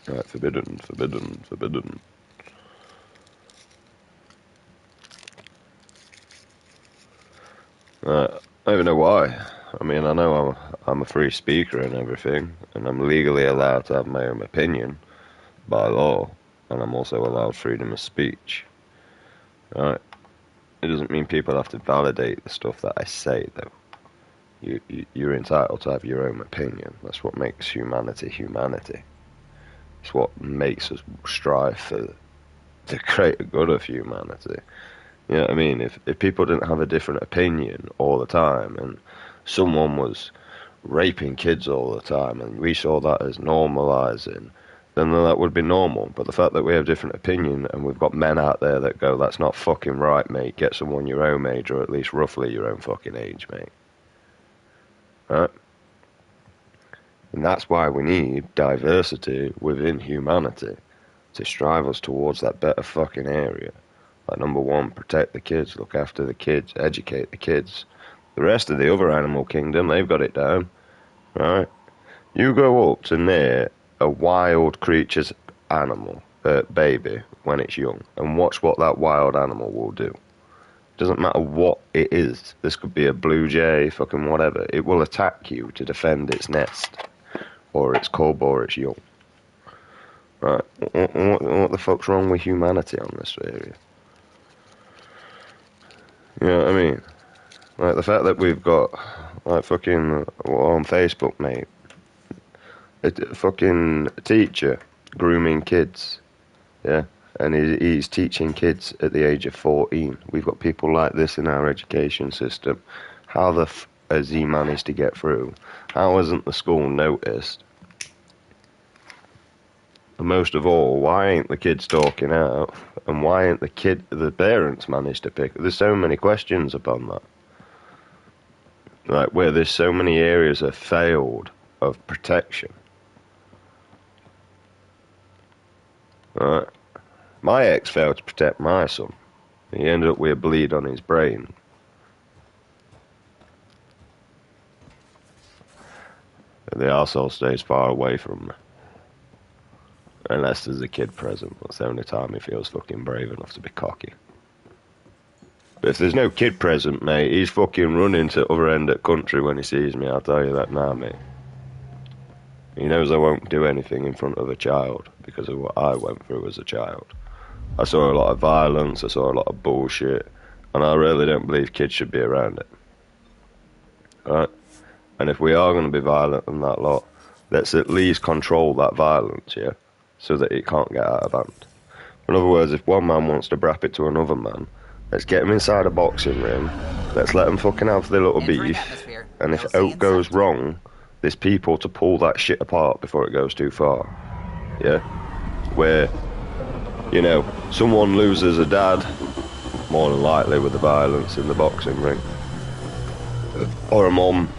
Right, forbidden, forbidden, forbidden. I don't even know why. I mean, I know I'm a free speaker and everything, and I'm legally allowed to have my own opinion by law, and I'm also allowed freedom of speech. Right? It doesn't mean people have to validate the stuff that I say, though. You're entitled to have your own opinion. That's what makes humanity humanity. It's what makes us strive for the greater good of humanity. You know what I mean? If people didn't have a different opinion all the time, and someone was raping kids all the time, and we saw that as normalizing, then that would be normal. But the fact that we have different opinion, and we've got men out there that go, that's not fucking right, mate. Get someone your own age, or at least roughly your own fucking age, mate. Right? And that's why we need diversity within humanity to strive us towards that better fucking area. Like, number one, protect the kids, look after the kids, educate the kids. The rest of the other animal kingdom, they've got it down, right? You go up to near a wild creature's animal, baby, when it's young, and watch what that wild animal will do. Doesn't matter what it is. This could be a blue jay, fucking whatever. It will attack you to defend its nest, or its cub, or its young. Right? What the fuck's wrong with humanity on this area? You know what I mean? Like, the fact that we've got, like, fucking, on Facebook, mate, a fucking teacher grooming kids, yeah? And he's teaching kids at the age of 14. We've got people like this in our education system. How the f has he managed to get through? How hasn't the school noticed? And most of all, why ain't the kids talking out? And why ain't the parents managed to pick? There's so many questions upon that. Like, where there's so many areas have failed of protection. Right? My ex failed to protect my son. He ended up with a bleed on his brain. The arsehole stays far away from me. Unless there's a kid present. That's the only time he feels fucking brave enough to be cocky. But if there's no kid present, mate, he's fucking running to the other end of the country when he sees me, I'll tell you that now, mate. He knows I won't do anything in front of a child because of what I went through as a child. I saw a lot of violence, I saw a lot of bullshit, and I really don't believe kids should be around it. Right? And if we are going to be violent and that lot, let's at least control that violence, yeah? So that it can't get out of hand. In other words, if one man wants to brap it to another man, let's get him inside a boxing ring, let's let them fucking have their little beef, and if out goes wrong, there's people to pull that shit apart before it goes too far. Yeah? Where, you know, someone loses a dad, more than likely with the violence in the boxing ring, or a mom,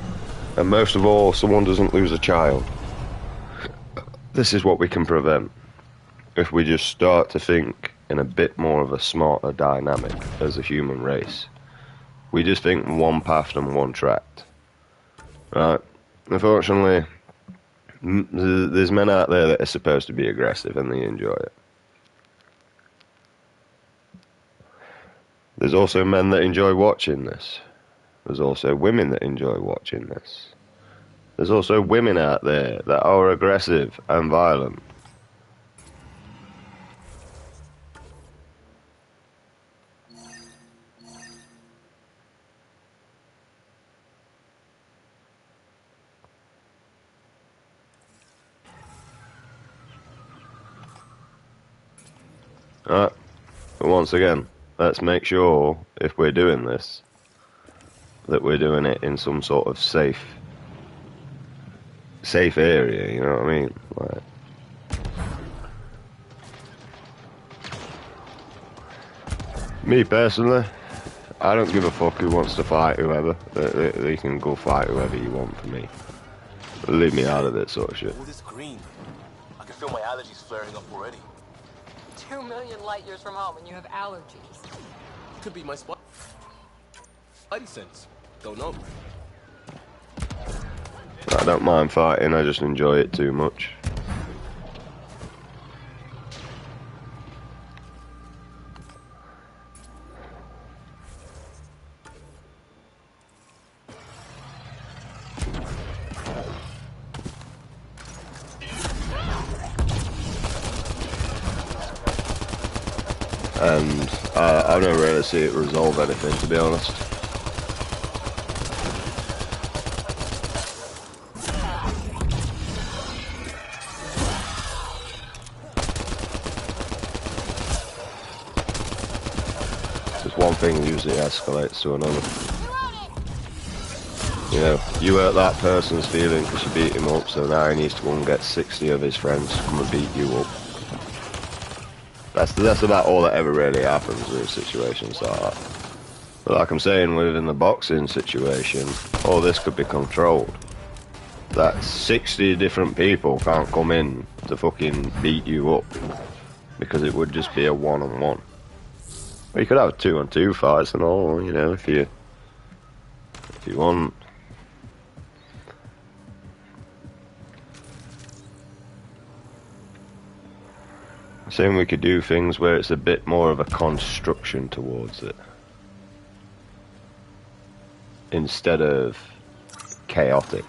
and most of all, someone doesn't lose a child. This is what we can prevent if we just start to think in a bit more of a smarter dynamic as a human race. We just think one path and one track. Right? Unfortunately, there's men out there that are supposed to be aggressive and they enjoy it. There's also men that enjoy watching this. There's also women that enjoy watching this. There's also women out there that are aggressive and violent. Alright, but once again, let's make sure, if we're doing this, that we're doing it in some sort of safe area, you know what I mean? Like, me personally, I don't give a fuck who wants to fight whoever. They can go fight whoever you want for me. Leave me out of that sort of shit. Oh, this green. I can feel my allergies flaring up already. 2 million light years from home and you have allergies. Could be my spidey sense. Don't know. I don't mind fighting, I just enjoy it too much. and I don't really see it resolve anything, to be honest. Just one thing usually escalates to another. You know, you hurt that person's feeling because you beat him up, so now he needs to go and get 60 of his friends to come and beat you up. That's about all that ever really happens with situations like that. But like I'm saying, within the boxing situation, all this could be controlled. That 60 different people can't come in to fucking beat you up, because it would just be a one-on-one. Well, you could have 2-on-2 fights and all, you know, if you want. Saying we could do things where it's a bit more of a construction towards it, instead of chaotic.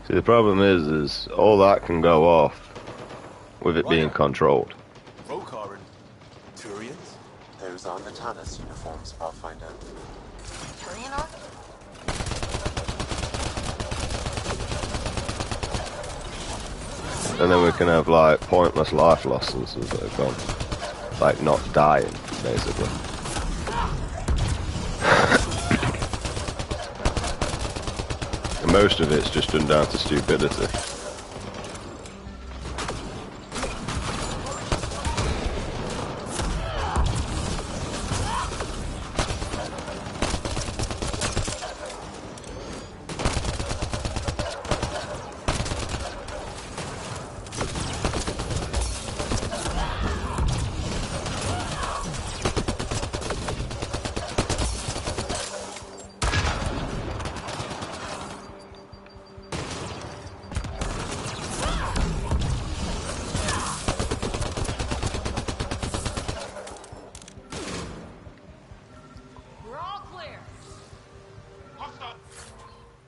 See, the problem is all that can go off with it being controlled. Rokarin. Turians? Those are Natana's uniforms, Pathfinder. Turian art? And then we can have like pointless life losses as they've gone. Like not dying, basically. And most of it's just done down to stupidity.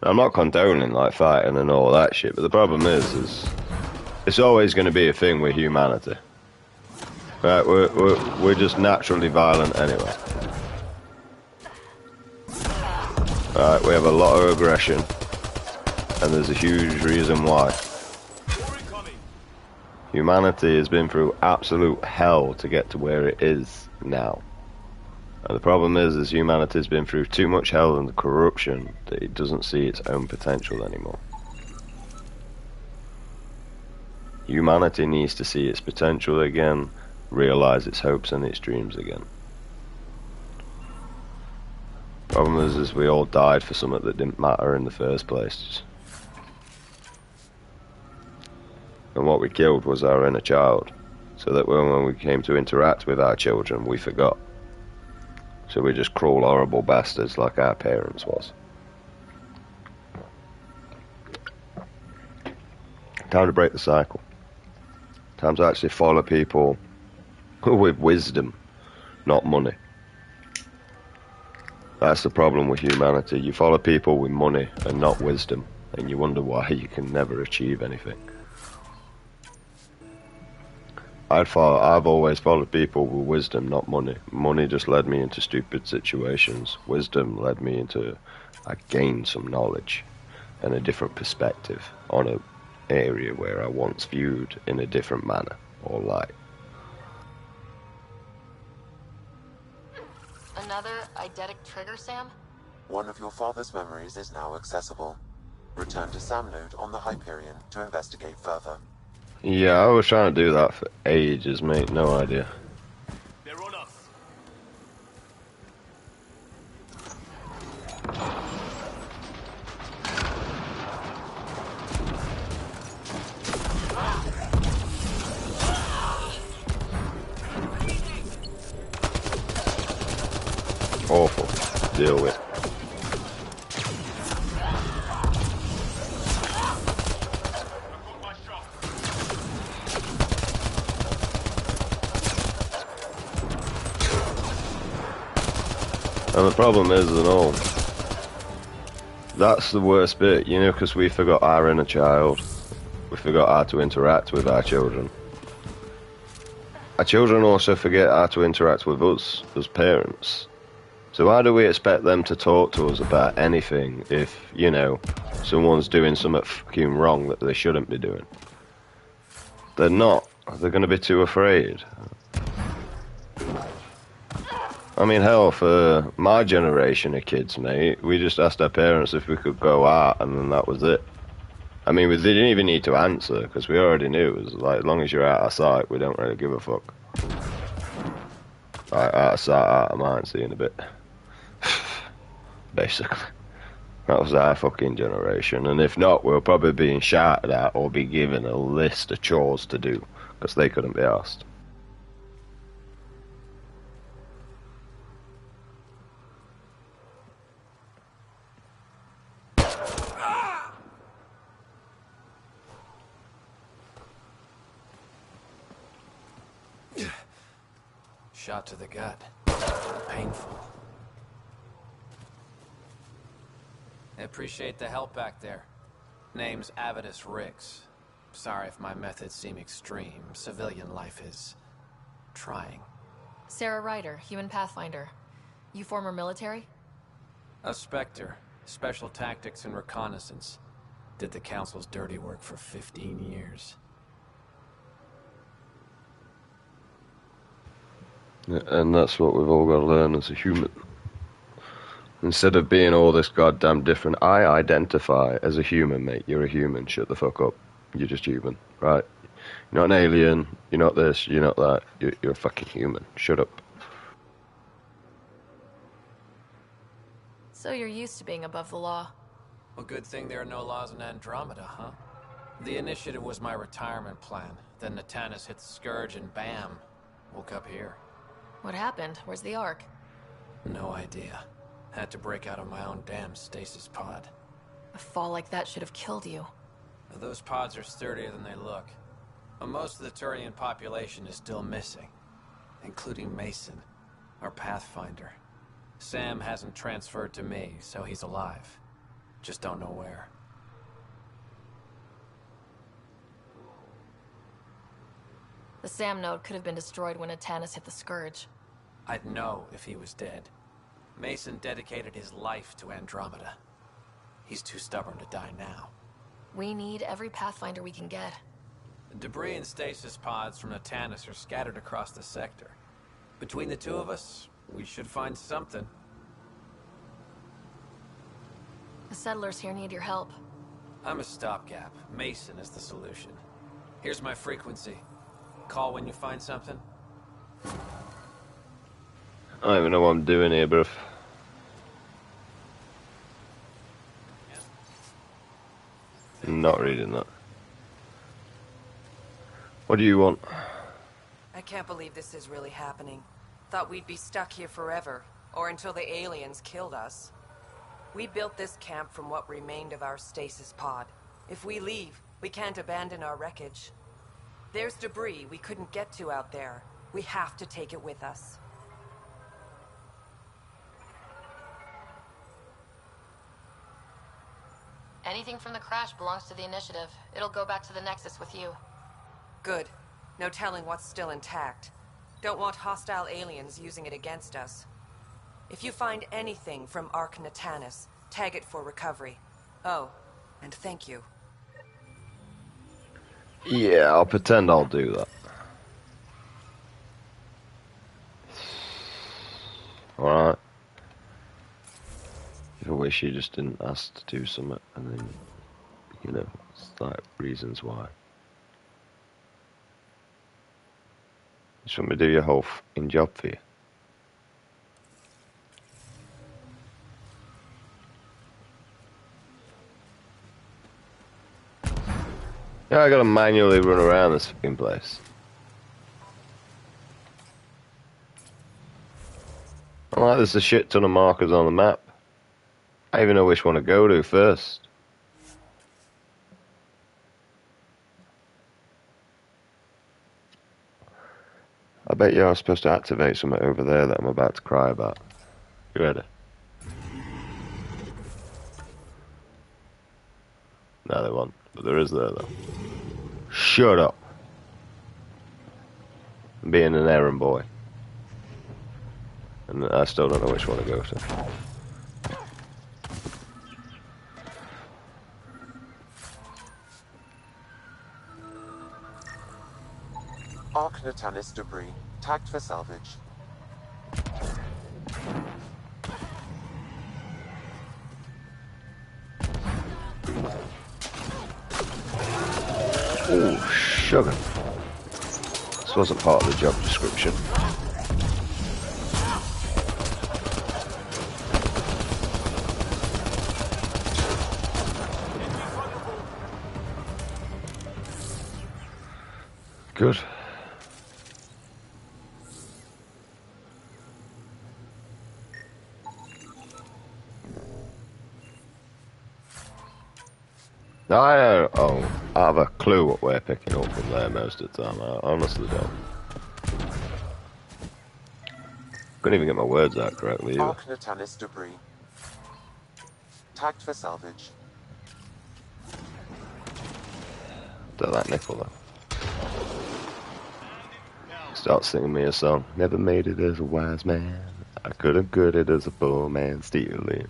I'm not condoning like fighting and all that shit, but the problem is it's always going to be a thing with humanity. Right, we're just naturally violent anyway. Right, we have a lot of aggression, and there's a huge reason why. Humanity has been through absolute hell to get to where it is now. And the problem is humanity has been through too much hell and corruption that it doesn't see its own potential anymore. Humanity needs to see its potential again, realize its hopes and its dreams again. Problem is we all died for something that didn't matter in the first place. And what we killed was our inner child, so that when we came to interact with our children, we forgot. So we're just cruel, horrible bastards like our parents was. Time to break the cycle. Time to actually follow people with wisdom, not money. That's the problem with humanity. You follow people with money and not wisdom, and you wonder why you can never achieve anything. I've always followed people with wisdom, not money. Money just led me into stupid situations. Wisdom led me into, I gained some knowledge and a different perspective on an area where I once viewed in a different manner or light. Another eidetic trigger, Sam? One of your father's memories is now accessible. Return to Sam Node on the Hyperion to investigate further. Yeah, I was trying to do that for ages, mate. No idea. They're on us. Awful. Deal with. And the problem is, and all, that's the worst bit, you know, because we forgot our inner child. We forgot how to interact with our children. Our children also forget how to interact with us as parents. So why do we expect them to talk to us about anything if, you know, someone's doing something fucking wrong that they shouldn't be doing? They're not. They're going to be too afraid. I mean, hell, for my generation of kids, mate, we just asked our parents if we could go out, and then that was it. I mean, they didn't even need to answer, because we already knew. It was like, as long as you're out of sight, we don't really give a fuck. Like, out of sight, out of mind, see you in a bit. Basically. That was our fucking generation, and if not, we'll probably be being shouted at or be given a list of chores to do, because they couldn't be asked. Shot to the gut. Painful. I appreciate the help back there. Name's Avidus Rix. Sorry if my methods seem extreme. Civilian life is trying. Sarah Ryder, human pathfinder. You former military? A Spectre. Special tactics and reconnaissance. Did the Council's dirty work for 15 years. And that's what we've all got to learn as a human. Instead of being all this goddamn different, I identify as a human, mate. You're a human. Shut the fuck up. You're just human, right? You're not an alien. You're not this. You're not that. You're a fucking human. Shut up. So you're used to being above the law. Well, good thing there are no laws in Andromeda, huh? The initiative was my retirement plan. Then Natanus hit the Scourge and bam, woke up here. What happened? Where's the Ark? No idea. Had to break out of my own damn stasis pod. A fall like that should have killed you. Those pods are sturdier than they look. But most of the Turian population is still missing, including Mason, our Pathfinder. Sam hasn't transferred to me, so he's alive. Just don't know where. The Sam node could have been destroyed when Natanus hit the Scourge. I'd know if he was dead. Mason dedicated his life to Andromeda. He's too stubborn to die now. We need every Pathfinder we can get. Debris and stasis pods from Natanus are scattered across the sector. Between the two of us, we should find something. The settlers here need your help. I'm a stopgap. Mason is the solution. Here's my frequency. Call when you find something. I don't even know what I'm doing here, bruv. Not reading that. What do you want? I can't believe this is really happening. Thought we'd be stuck here forever, or until the aliens killed us. We built this camp from what remained of our stasis pod. If we leave, we can't abandon our wreckage. There's debris we couldn't get to out there. We have to take it with us. Anything from the crash belongs to the initiative. It'll go back to the Nexus with you. Good. No telling what's still intact. Don't want hostile aliens using it against us. If you find anything from Ark Natanus, tag it for recovery. Oh, and thank you. Yeah, I'll pretend I'll do that. Alright. I wish you just didn't ask to do something, and then, you know, it's like reasons why. Just want me to do your whole fucking job for you. Yeah, I gotta manually run around this fucking place. I'm like, there's a shit ton of markers on the map. I even know which one to go to first. I bet you are supposed to activate something over there that I'm about to cry about. You ready? No, they won't. But there is there, though. Shut up. and being an errand boy. And I still don't know which one to go to. Arc Natanis debris, tagged for salvage. Oh, sugar. This wasn't part of the job description. Good. I have a clue what we're picking up from there most of the time. I honestly don't. Couldn't even get my words out correctly either. Arc Natanis debris, tagged for salvage. Don't that nickel though. Start singing me a song. Never made it as a wise man. I could have got it as a poor man stealing.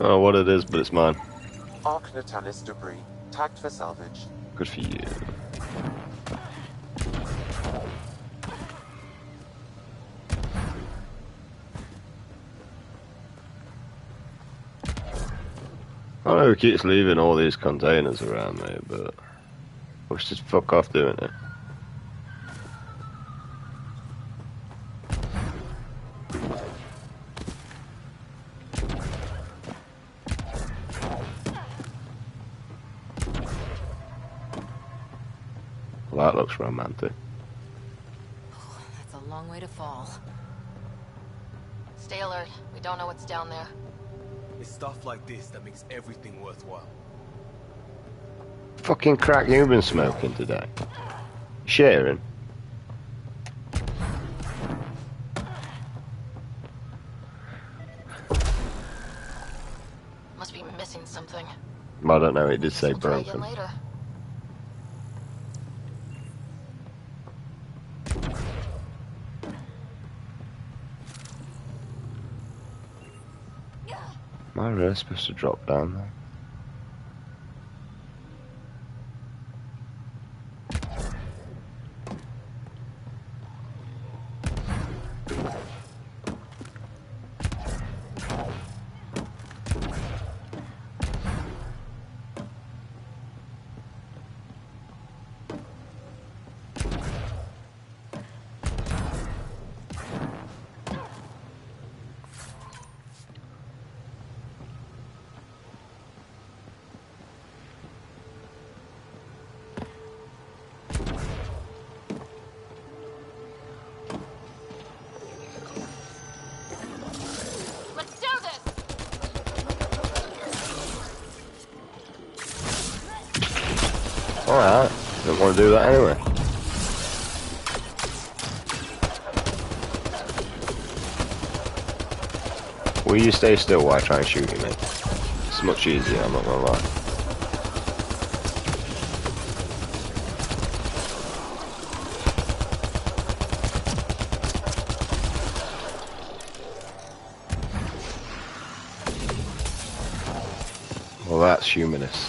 Oh, what it is, but it's mine. Arc Natanis debris, tagged for salvage. Good for you. I know he keeps leaving all these containers around me, but we should just fuck off doing it. Well, that looks romantic. That's a long way to fall. Stay alert. We don't know what's down there. It's stuff like this that makes everything worthwhile. Fucking crack you've been smoking today. Sharing. Must be missing something. I don't know, it did say We'll try broken. again later. Am I really supposed to drop down there? Let's do this! Alright, don't want to do that anyway. Will you stay still while I try and shoot you, mate? It's much easier, I'm not gonna lie. Well, that's humanist.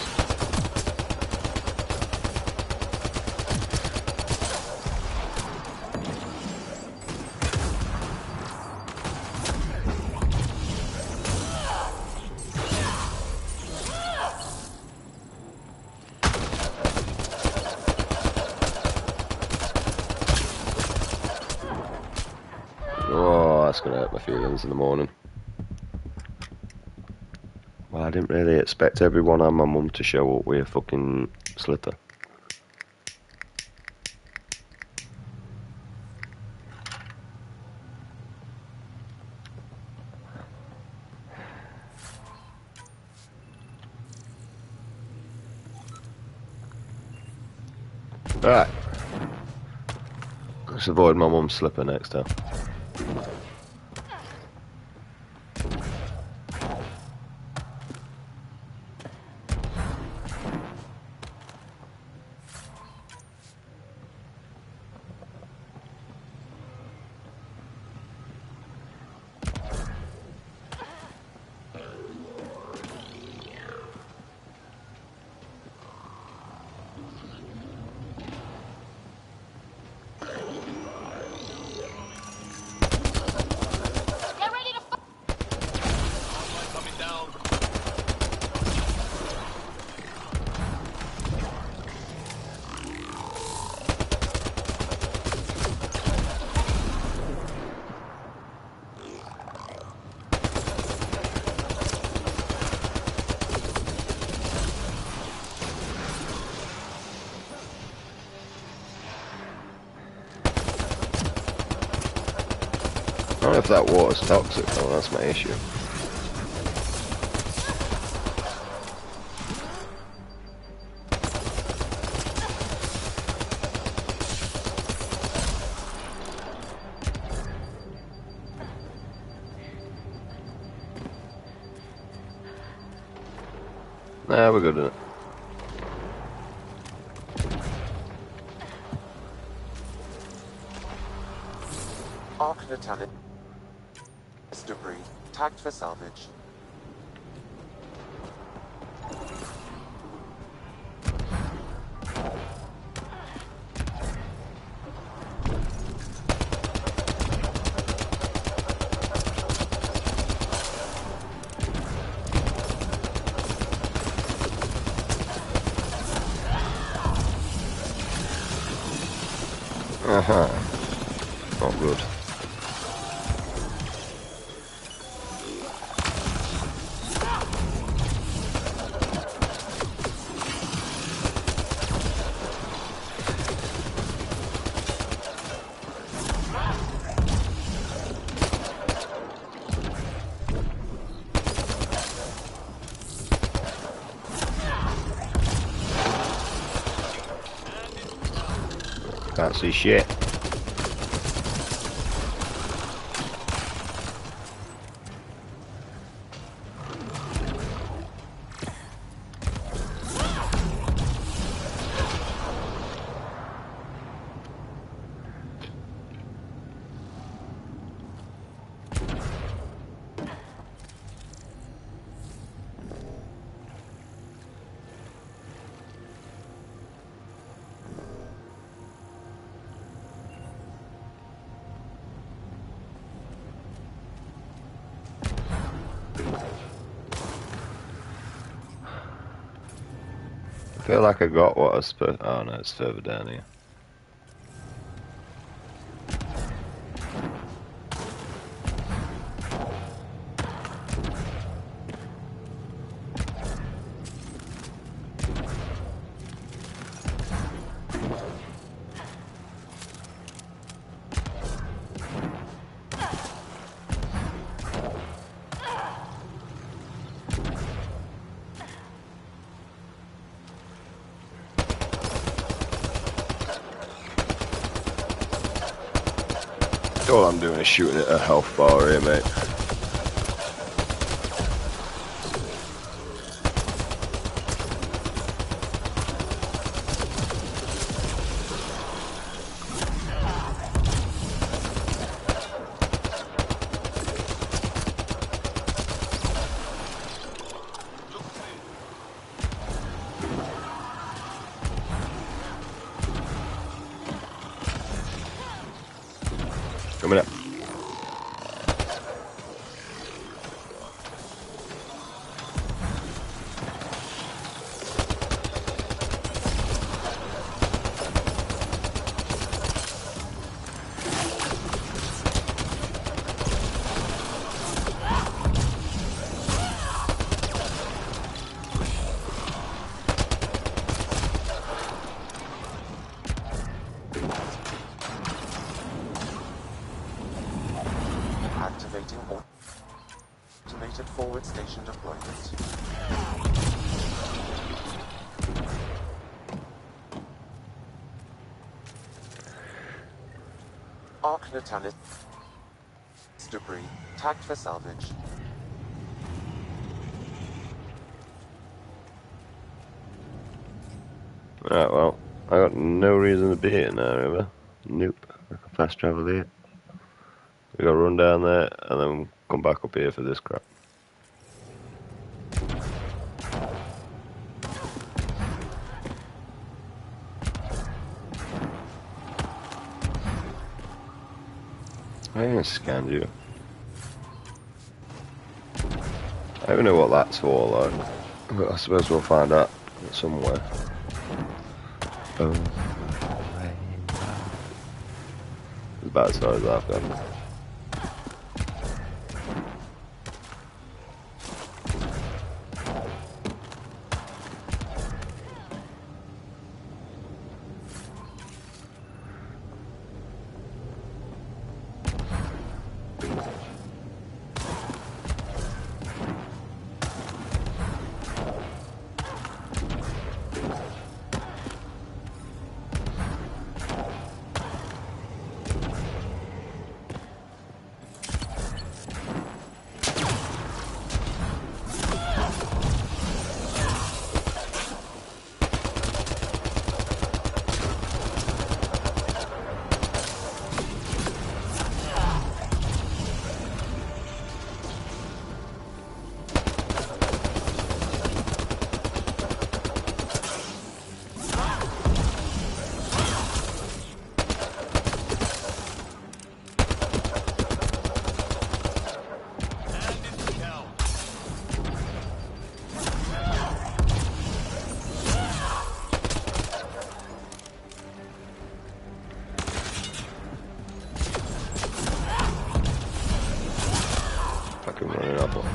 Oh, that's gonna hurt my feelings in the morning. Well, I didn't really expect everyone and my mum to show up with a fucking slipper. Right. Let's avoid my mum's slipper next time. I don't know if that water's toxic though, that's my issue. Nah, we're good at it. Arc Natalis debris tagged for salvage. Not good. Can't see shit. I feel like I got what I was supposed. Oh no, it's further down here. All I'm doing is shooting at a health bar here, mate. Coming up. Activating automated forward station deployment. Arc Natalis debris tagged for salvage. Right, well, I got no reason to be here now, ever. Nope. I can fast travel here. We gotta run down there and then come back up here for this crap. I even scanned you. I don't even know what that's for, like. But I suppose we'll find out somewhere. It's about as far as I've gone.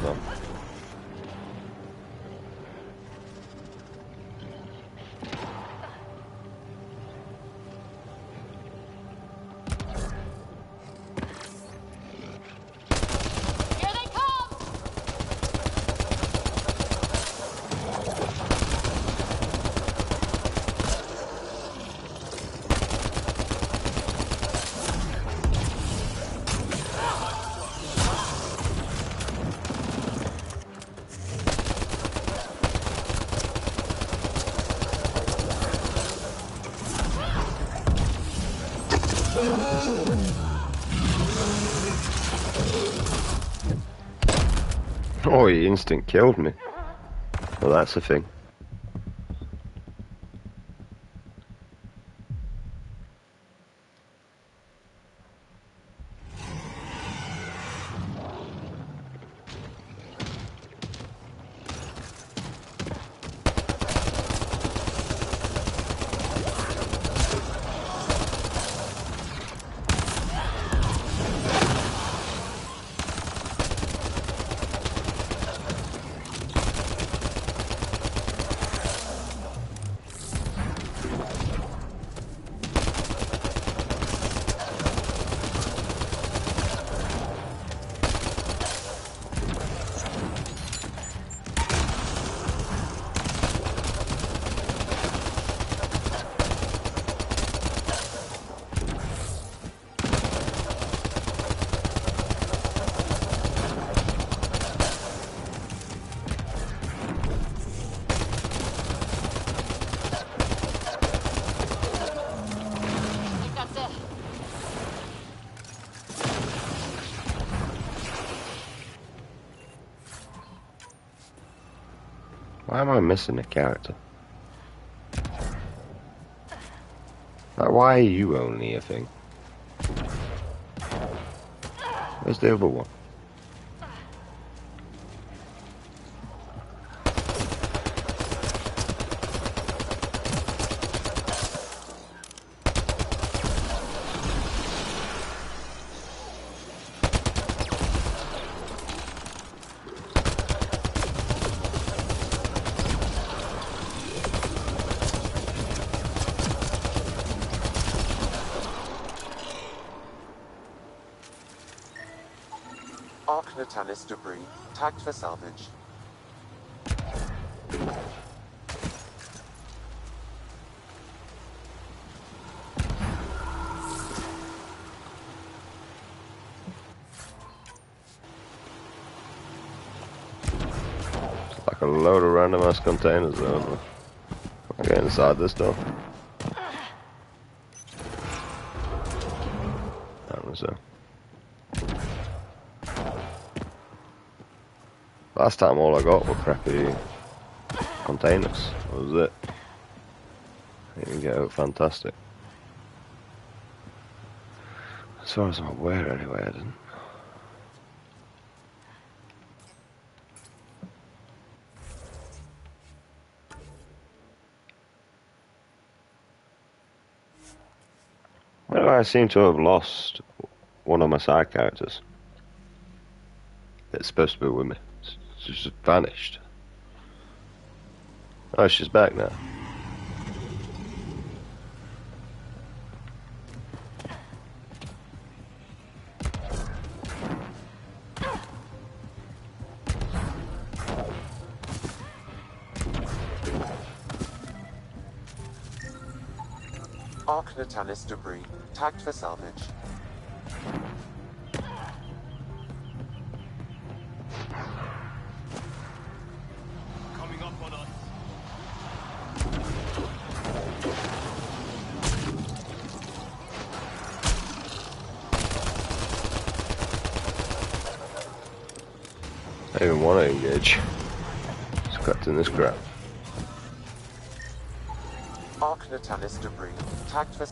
though. Here they come! Oh, he instant killed me. Well, that's a thing. I think that's it. Why am I missing a character? Like, why are you only a thing? Where's the other one? Arc Natalis debris, tagged for salvage. Like a load of random ass containers though. I'll get inside this door. That was so. Last time all I got were crappy containers. That was it. I didn't get out fantastic. As far as I'm aware anyway, I didn't. Well, I seem to have lost one of my side characters. It's supposed to be with me. She's just vanished. Oh, she's back now. Arc Natalis debris, tagged for salvage. Coming up on us. I don't even want to engage. Just collecting this crap. Arc Natalis debris, tagged for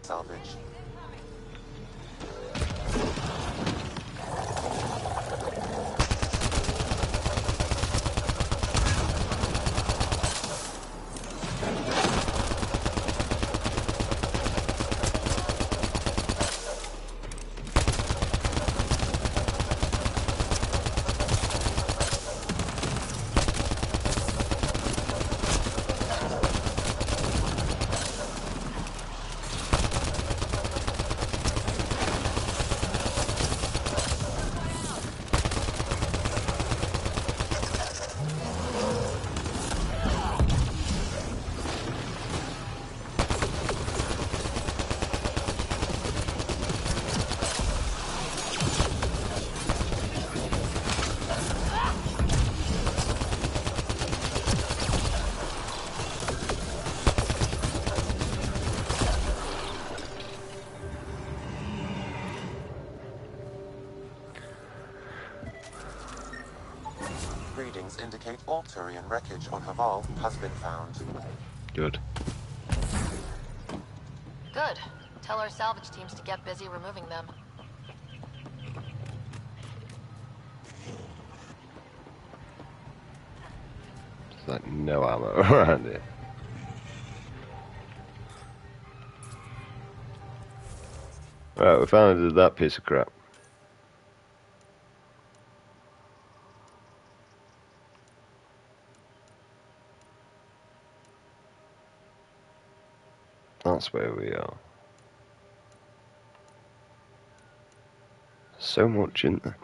salvage. readings indicate all Turian wreckage on Haval has been found. Good. Good. Tell our salvage teams to get busy removing them. There's like no ammo around here. Right, we found that piece of crap. That's where we are. So much, isn't there?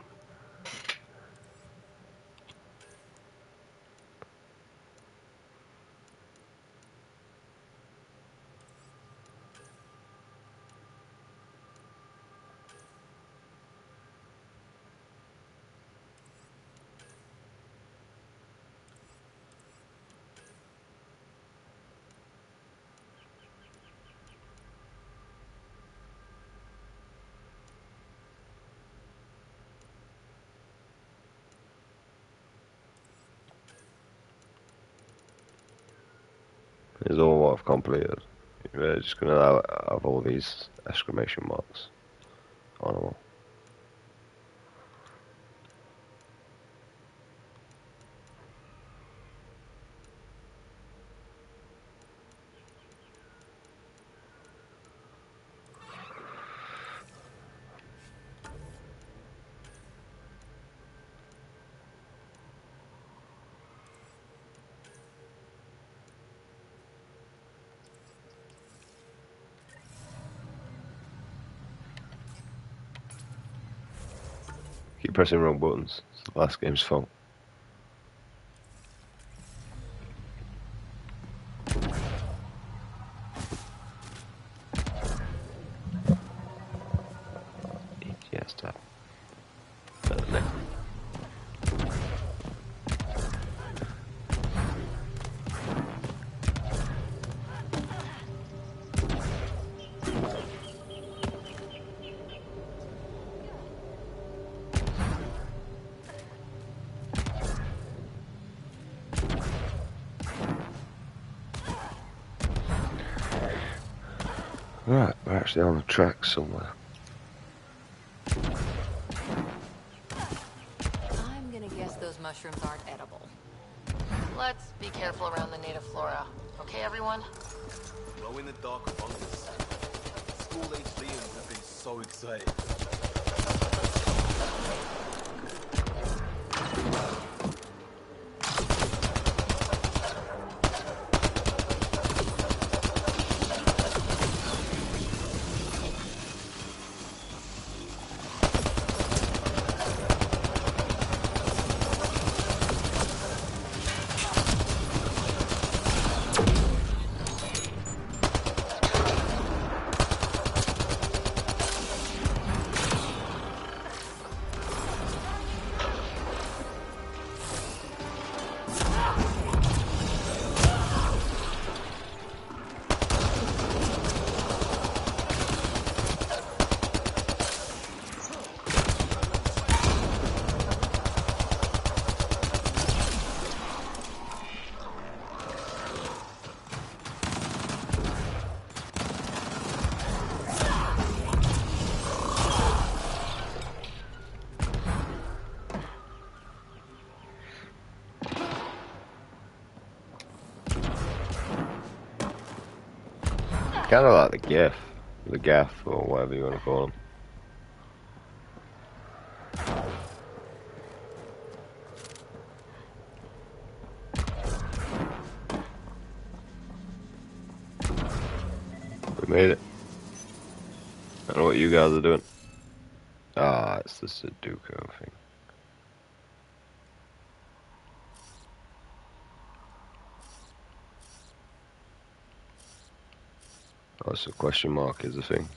Is all what I've completed. We're just gonna have all these exclamation marks on them all. Keep pressing wrong buttons. It's the last game's fault. Yes, tab. Next. Right, we're actually on the track somewhere. I'm gonna guess those mushrooms aren't edible. Let's be careful around the native flora. Okay, everyone? Glow in the dark fungus. School-age Liams have been so excited. Kind of like the gaff, or whatever you want to call them. We made it. I don't know what you guys are doing. Ah, it's the Sudoku thing. Oh, so question mark is the thing.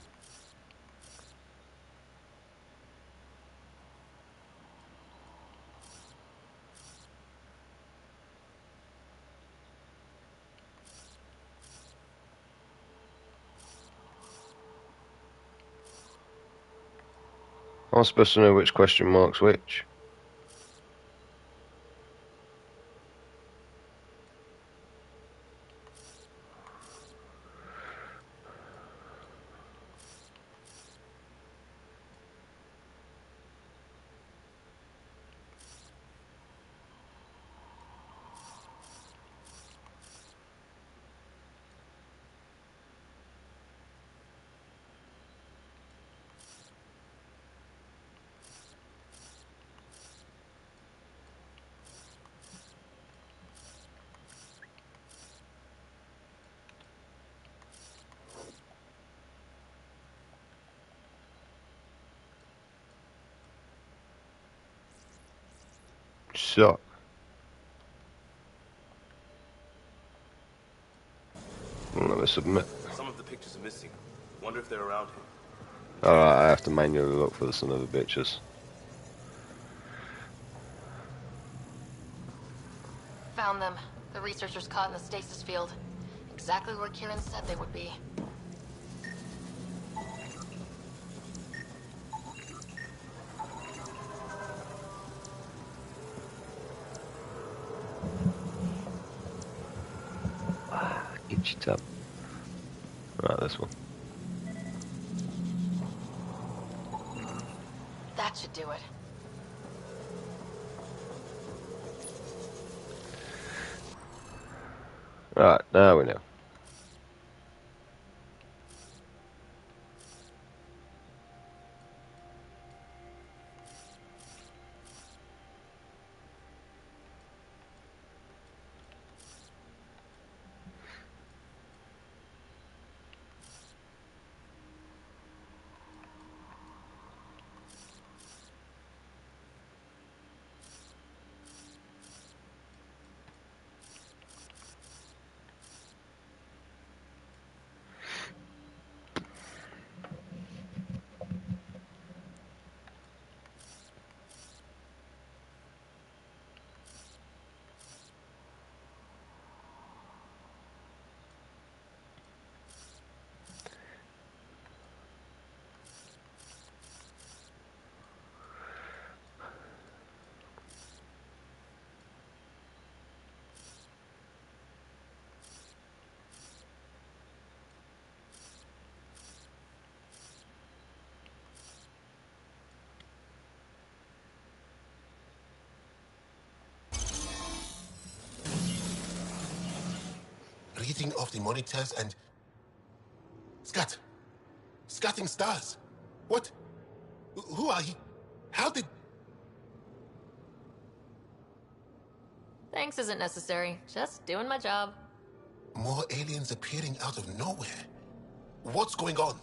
I'm supposed to know which question mark's which. suck. Let me submit. Some of the pictures are missing. Wonder if they're around here. Alright, I have to manually look for the son of the bitches. Found them. The researchers caught in the stasis field. Exactly where Kieran said they would be. Itchy tab. Right, this one. That should do it. Right, now we know. Reading off the monitors and... Scatting stars. What? Who are you? How did... Thanks isn't necessary. Just doing my job. More aliens appearing out of nowhere. What's going on?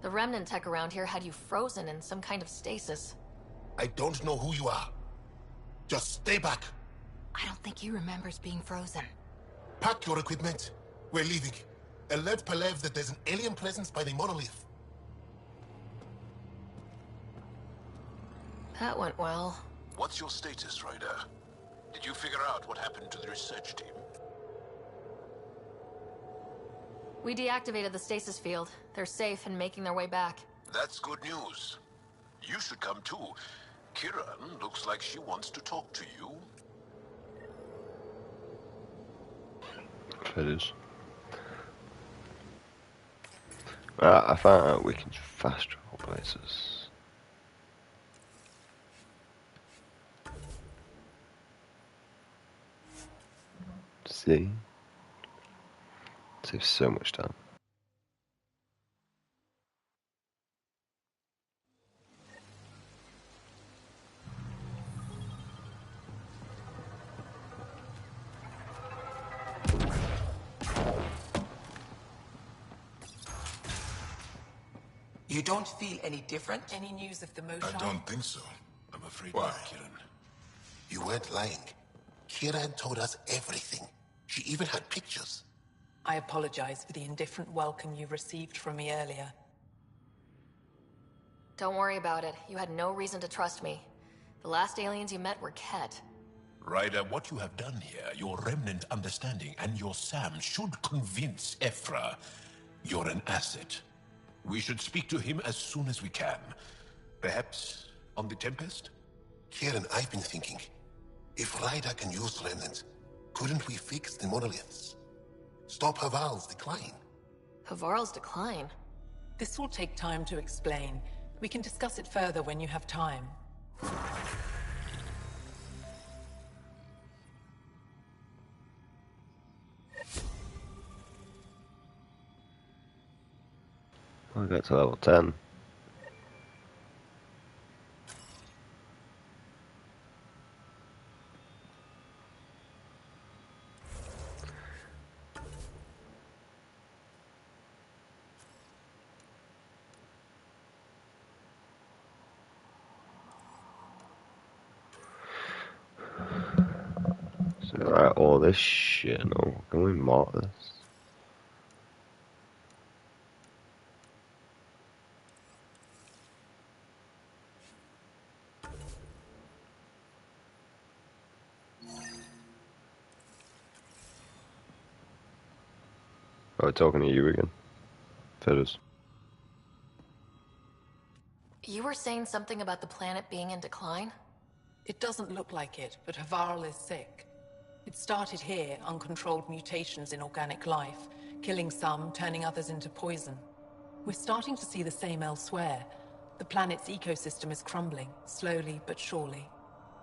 The remnant tech around here had you frozen in some kind of stasis. I don't know who you are. Just stay back. I don't think he remembers being frozen. Pack your equipment. We're leaving. Alert Palev that there's an alien presence by the monolith. That went well. What's your status, Ryder? Did you figure out what happened to the research team? We deactivated the stasis field. They're safe and making their way back. That's good news. You should come too. Kieran looks like she wants to talk to you. It is. Right, I found out we can fast travel places. See? Saves so much time. You don't feel any different? Any news of the motion? I don't think so. I'm afraid Why? not, Kieran. You weren't lying. Kieran told us everything. She even had pictures. I apologize for the indifferent welcome you received from me earlier. Don't worry about it. You had no reason to trust me. The last aliens you met were Ket. Ryder, what you have done here, your remnant understanding and your Sam should convince Ephra you're an asset. We should speak to him as soon as we can. Perhaps on the Tempest? Kieran, I've been thinking. If Ryder can use remnants, couldn't we fix the monoliths? Stop Haval's decline? Havarl's decline? This will take time to explain. We can discuss it further when you have time. I got to level 10. Alright, all this shit, no. Can we mark this? Oh, talking to you again. Feathers. You were saying something about the planet being in decline? It doesn't look like it, but Havarl is sick. It started here, uncontrolled mutations in organic life, killing some, turning others into poison. We're starting to see the same elsewhere. The planet's ecosystem is crumbling, slowly but surely.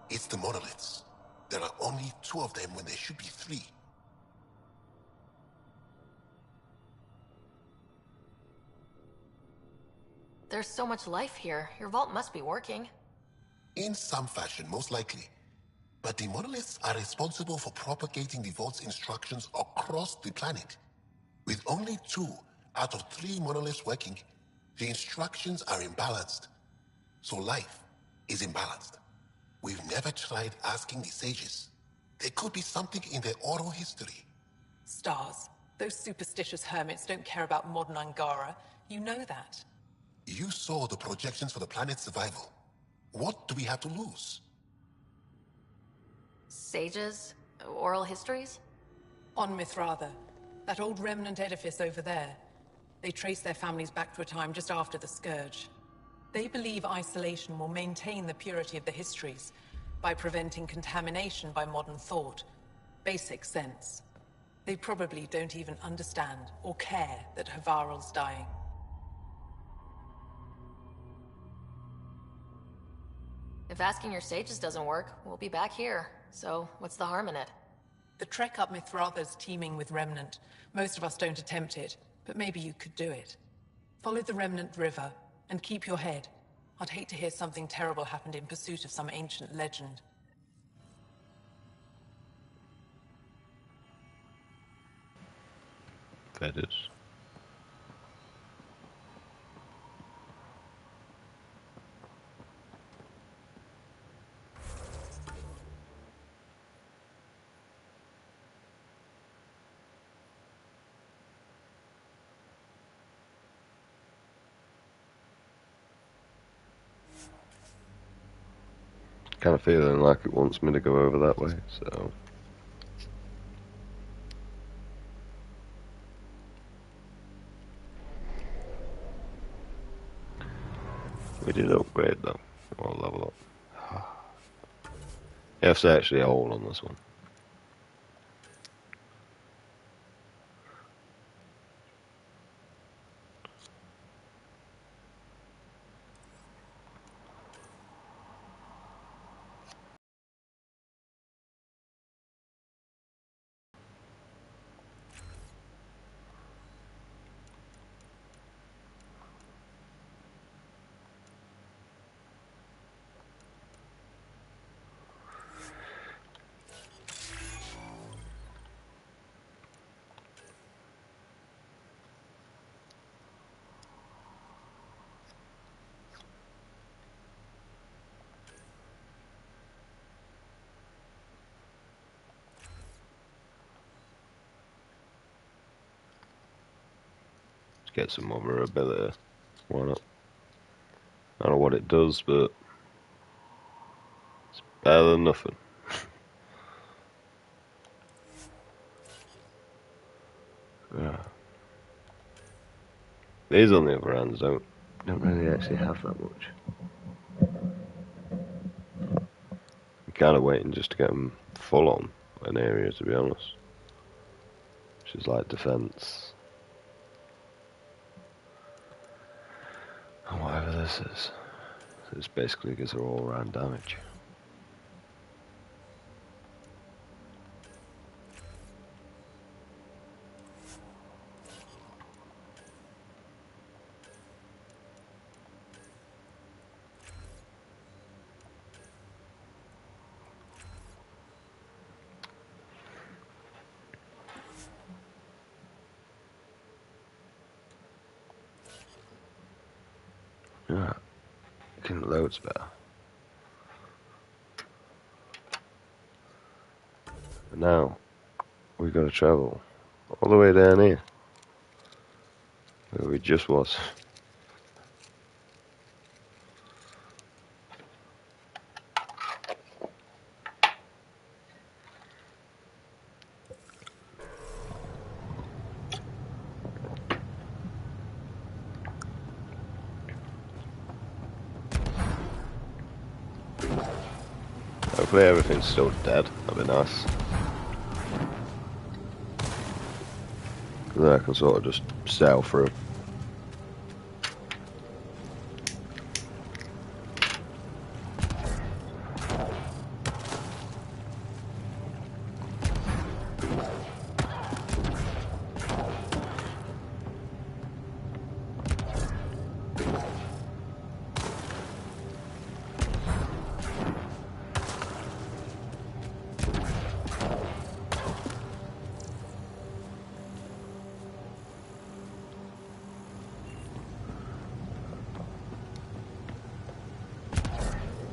It's the monoliths. There are only 2 of them when there should be 3. There's so much life here. Your vault must be working. In some fashion, most likely. But the monoliths are responsible for propagating the vault's instructions across the planet. With only 2 out of 3 monoliths working, the instructions are imbalanced. So life is imbalanced. We've never tried asking the sages. There could be something in their oral history. Stars. Those superstitious hermits don't care about modern Angara. You know that. You saw the projections for the planet's survival. What do we have to lose? Sages? Oral histories? On Mithratha, that old remnant edifice over there. They trace their families back to a time just after the Scourge. They believe isolation will maintain the purity of the histories by preventing contamination by modern thought. Basic sense. They probably don't even understand or care that Havarl's dying. If asking your sages doesn't work, we'll be back here. So, what's the harm in it? The trek up Mithratha's teeming with Remnant. Most of us don't attempt it, but maybe you could do it. Follow the Remnant River, and keep your head. I'd hate to hear something terrible happened in pursuit of some ancient legend. Feathers. Kind of feeling like it wants me to go over that way, so... We did upgrade though, or level up. You have to actually hold on this one. Let's get some other ability. Why not? I don't know what it does, but it's better than nothing. Yeah. These on the other hand don't really actually have that much. I'm kind of waiting just to get them full on an area, to be honest. Which is like defense. And whatever this is. This basically gives her all round damage. Yeah, can loads better. And now we've got to travel all the way down here, where we just was. Hopefully everything's still dead. That'd be nice. Then I can sort of just sail through.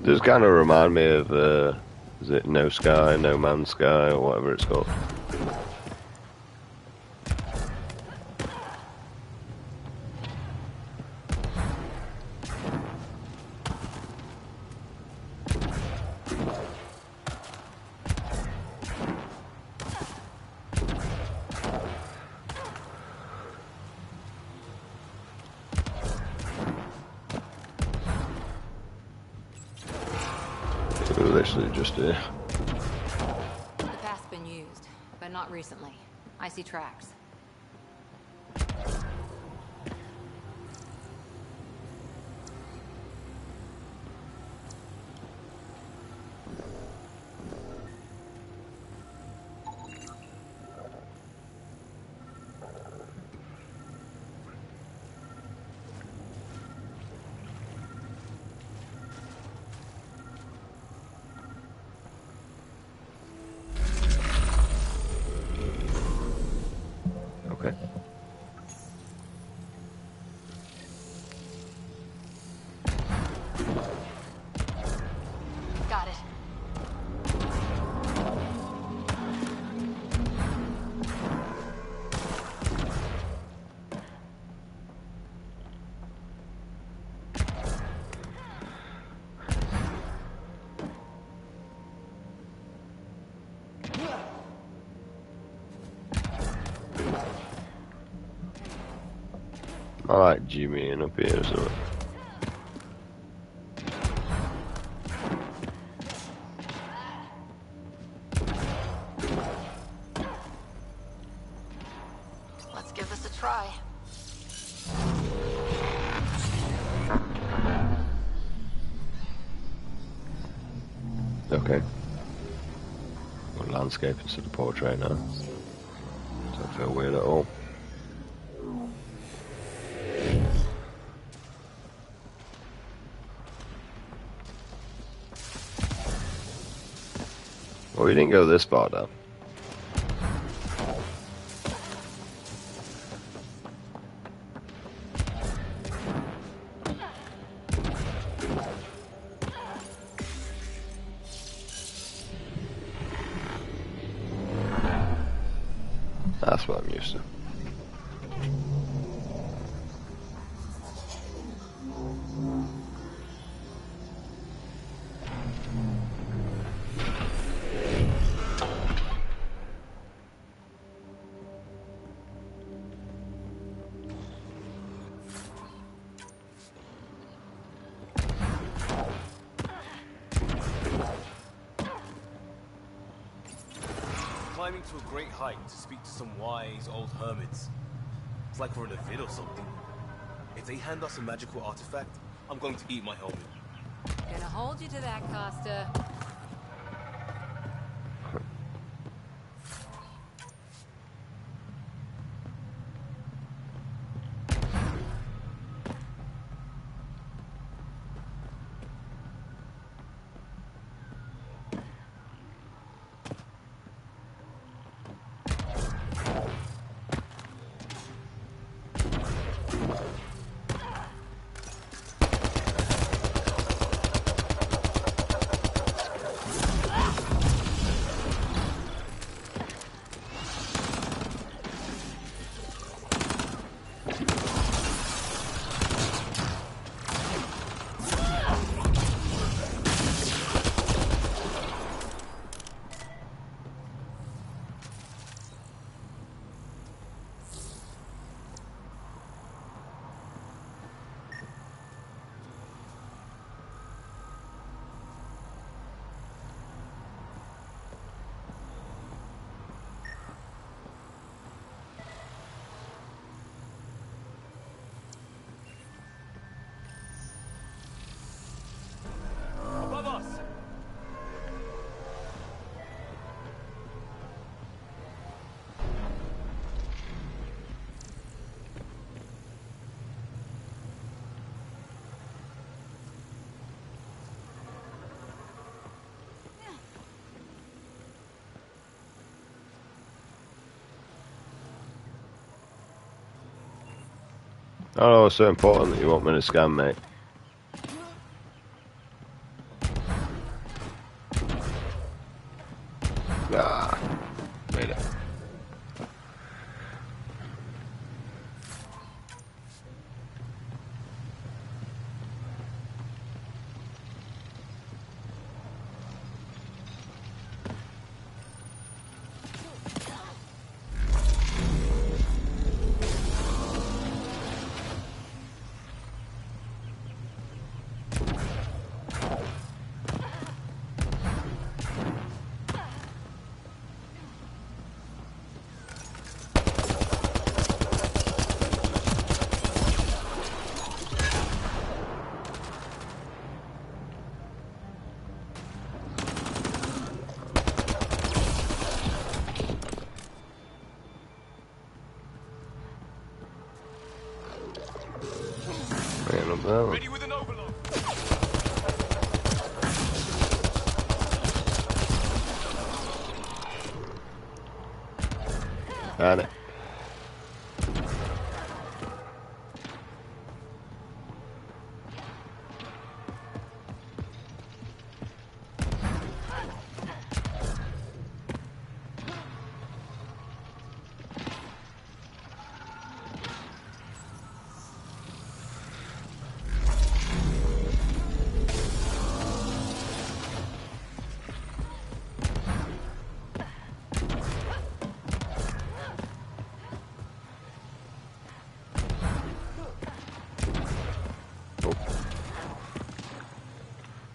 Does kind of remind me of, is it No Sky, No Man's Sky, or whatever it's called? We're literally just here. The path's been used, but not recently. I see tracks. Okay. Got it. I like Jimmy in up here, so. Let's give this a try. Okay. Got landscape instead of portrait now. Don't feel weird at all. Well, we didn't go this far down. That's what I'm used to. Climbing to a great height to speak to some wise old hermits. It's like we're in a vid or something. If they hand us a magical artifact, I'm going to eat my helmet. Gonna hold you to that, Costa. Oh, it's so important that you want me to scan, mate. Ah, made it. Ready with an overload. Got it.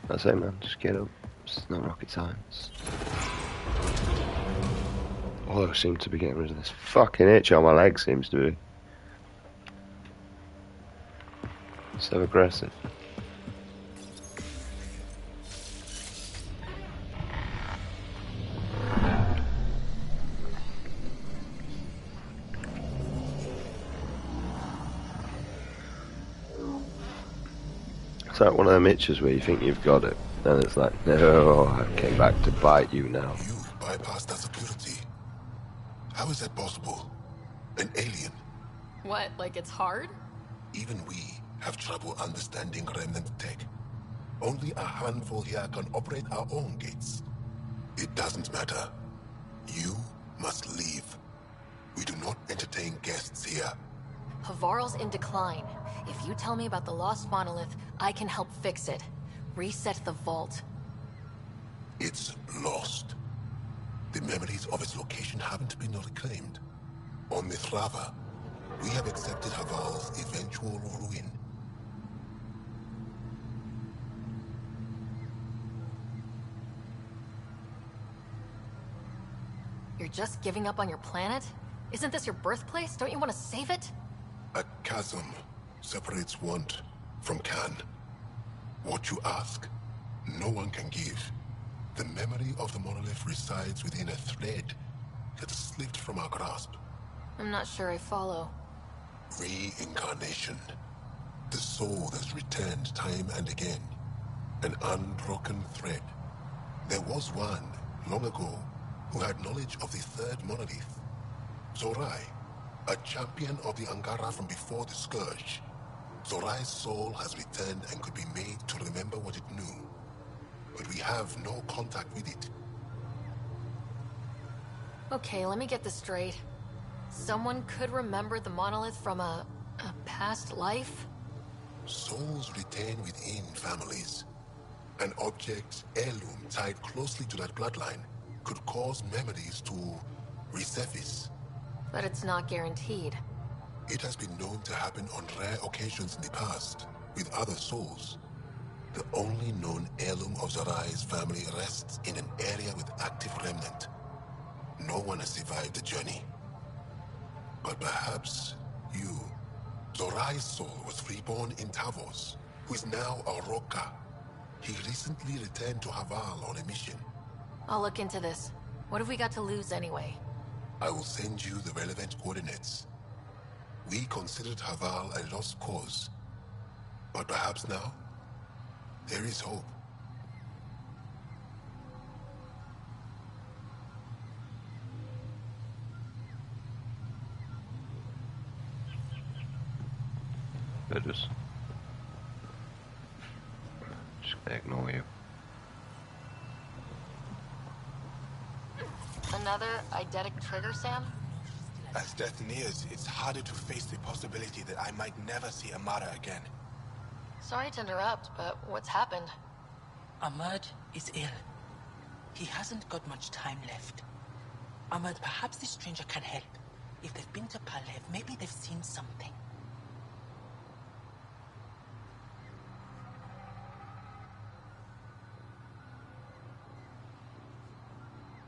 That's it, man. Just get up. It's not rocket science. Although I seem to be getting rid of this fucking itch on my leg, seems to be. So aggressive. It's like one of them itches where you think you've got it, and it's like, no, I came back to bite you now. You bypassed that security. How is that possible? An alien? What, like it's hard? Even we have trouble understanding remnant tech. Only a handful here can operate our own gates. It doesn't matter. You must leave. We do not entertain guests here. Havarl's in decline. If you tell me about the lost monolith, I can help fix it. Reset the vault. It's lost. The memories of its location haven't been reclaimed. On Mithrava, we have accepted Havarl's eventual ruin. You're just giving up on your planet? Isn't this your birthplace? Don't you want to save it? A chasm separates want from can. What you ask, no one can give. The memory of the monolith resides within a thread that slipped from our grasp. I'm not sure I follow. Reincarnation. The soul that's returned time and again. An unbroken thread. There was one, long ago, who had knowledge of the third monolith. Zorai, a champion of the Angara from before the Scourge. Zorai's soul has returned and could be made to remember what it knew. But we have no contact with it. Okay, let me get this straight. Someone could remember the monolith from a past life? Souls retain within families. An object's heirloom tied closely to that bloodline could cause memories to resurface. But it's not guaranteed. It has been known to happen on rare occasions in the past, with other souls. The only known heirloom of Zorai's family rests in an area with active remnant. No one has survived the journey. But perhaps you. Zorai's soul was reborn in Tavos, who is now a Roka. He recently returned to Haval on a mission. I'll look into this. What have we got to lose anyway? I will send you the relevant coordinates. We considered Haval a lost cause. But perhaps now, there is hope. Just gonna ignore you. Another eidetic trigger, Sam? As death nears, it's harder to face the possibility that I might never see Amara again. Sorry to interrupt, but what's happened? Ahmad is ill. He hasn't got much time left. Ahmad, perhaps this stranger can help. If they've been to Palev, maybe they've seen something.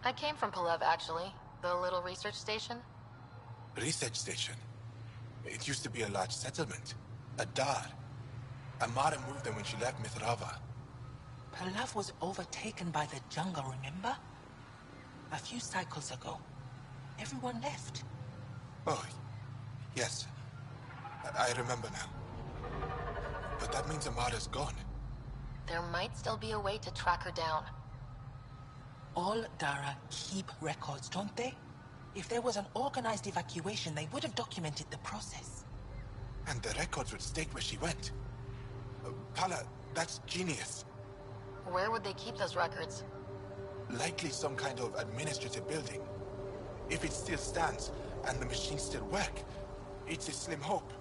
I came from Palev, actually. The little research station. Research station? It used to be a large settlement. A dar. Amara moved there when she left Mithrava. Palev was overtaken by the jungle, remember? A few cycles ago. Everyone left. Oh, yes. I remember now. But that means Amara's gone. There might still be a way to track her down. All Dara keep records, don't they? If there was an organized evacuation, they would have documented the process. And the records would state where she went. Pala, that's genius. Where would they keep those records? Likely some kind of administrative building. If it still stands, and the machines still work, it's a slim hope.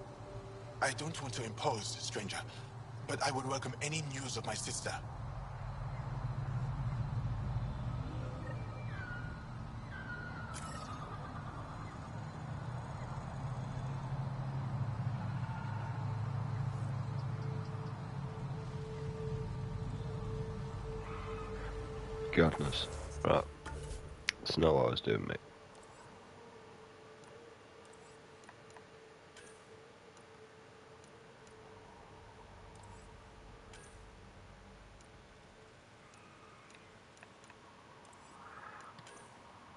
I don't want to impose, stranger, but I would welcome any news of my sister. Goodness. Right. That's not what I was doing, mate.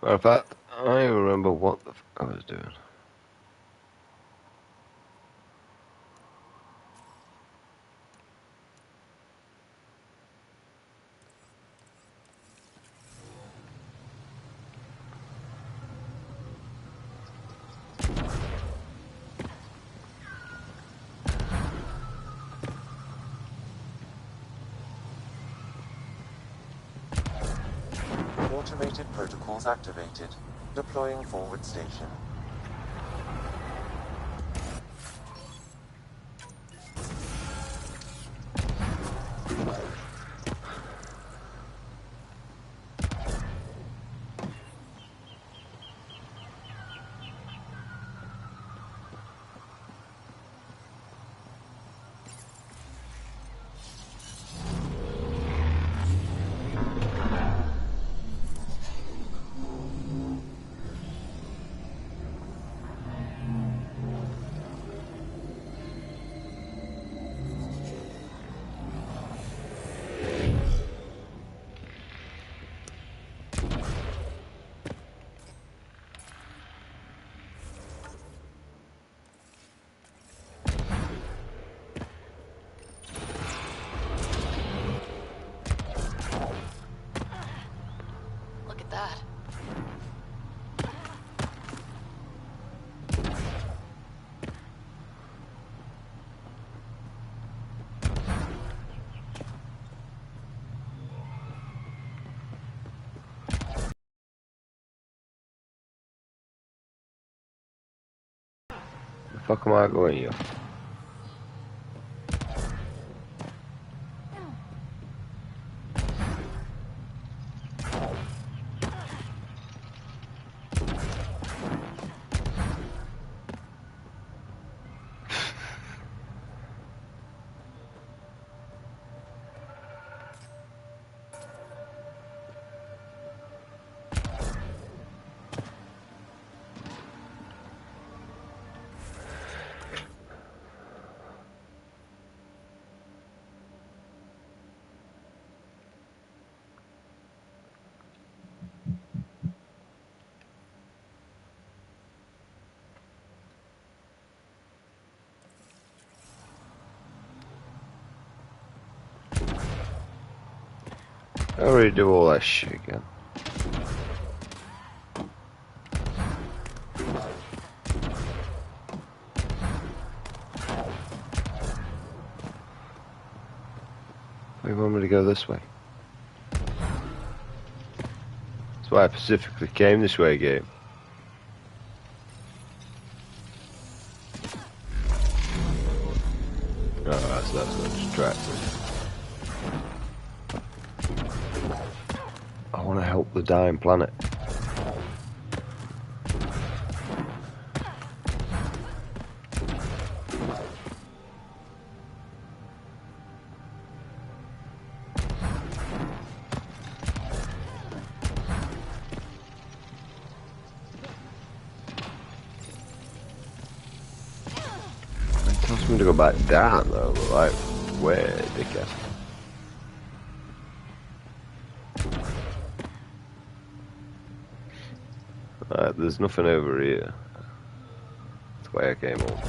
Matter of fact, I remember what the f I was doing. Automated protocols activated. Deploying forward station. Look at that. The fuck am I going here? I already do all that shit again. You want me to go this way? That's why I specifically came this way, game. Alright, so that's not distracting. I want to help the dying planet. It tells me to go back down though, but like, where, dickhead? Alright, there's nothing over here. That's why I came home.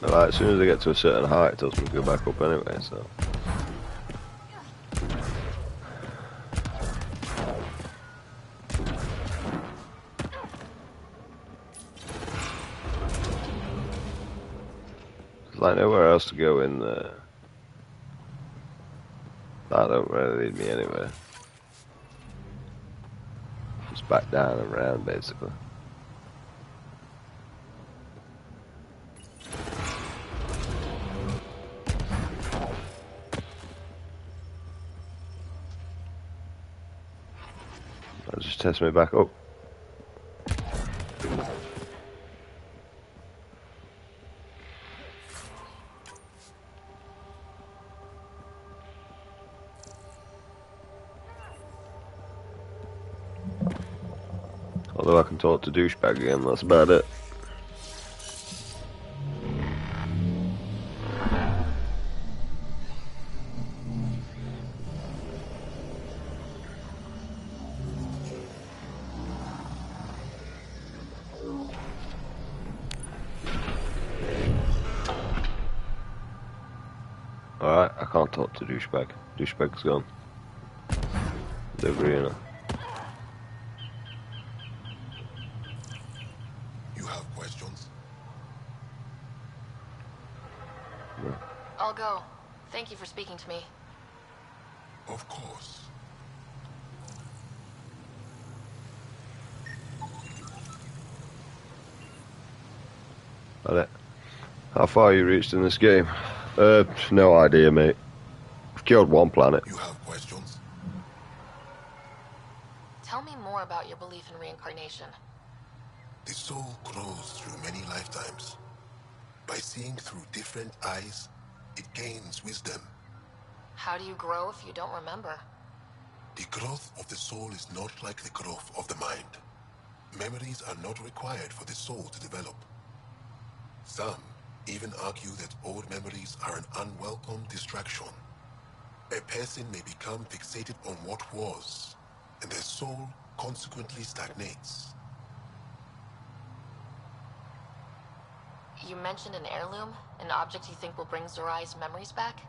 Alright, as soon as I get to a certain height, it tells me to go back up anyway, so. There's like nowhere else to go in there. That don't really lead me anywhere. Just back down and around, basically. That'll just test me back up. Although I can talk to douchebag again, that's about it. Alright, I can't talk to douchebag. Douchebag's gone. It's over here now. You have questions? No. I'll go. Thank you for speaking to me. Of course. Alright. How far you reached in this game? No idea, mate. I've killed one planet. You have questions? Tell me more about your belief in reincarnation. The soul grows through many lifetimes. By seeing through different eyes, it gains wisdom. How do you grow if you don't remember? The growth of the soul is not like the growth of the mind. Memories are not required for the soul to develop. Some even argue that old memories are an unwelcome distraction. A person may become fixated on what was, and their soul consequently stagnates. You mentioned an heirloom, an object you think will bring Zorai's memories back?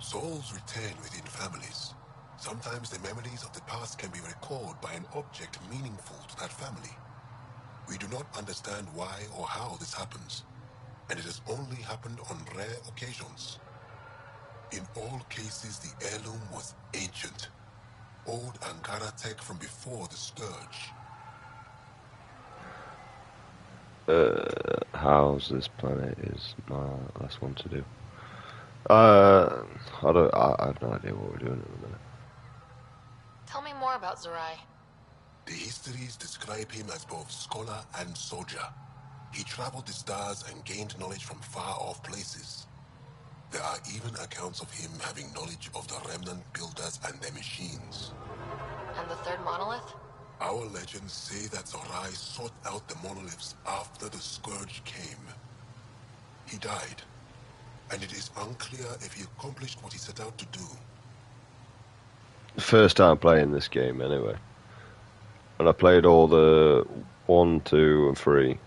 Souls return within families. Sometimes the memories of the past can be recalled by an object meaningful to that family. We do not understand why or how this happens, and it has only happened on rare occasions. In all cases, the heirloom was ancient. Old Angara tech from before the Scourge. How's this planet is my last one to do. I have no idea what we're doing at the minute. Tell me more about Zorai. The histories describe him as both scholar and soldier. He traveled the stars and gained knowledge from far-off places. There are even accounts of him having knowledge of the remnant builders and their machines. And the third monolith? Our legends say that Zorai sought out the monoliths after the Scourge came. He died, and it is unclear if he accomplished what he set out to do. First time playing this game, anyway. And I played all the 1, 2, and 3.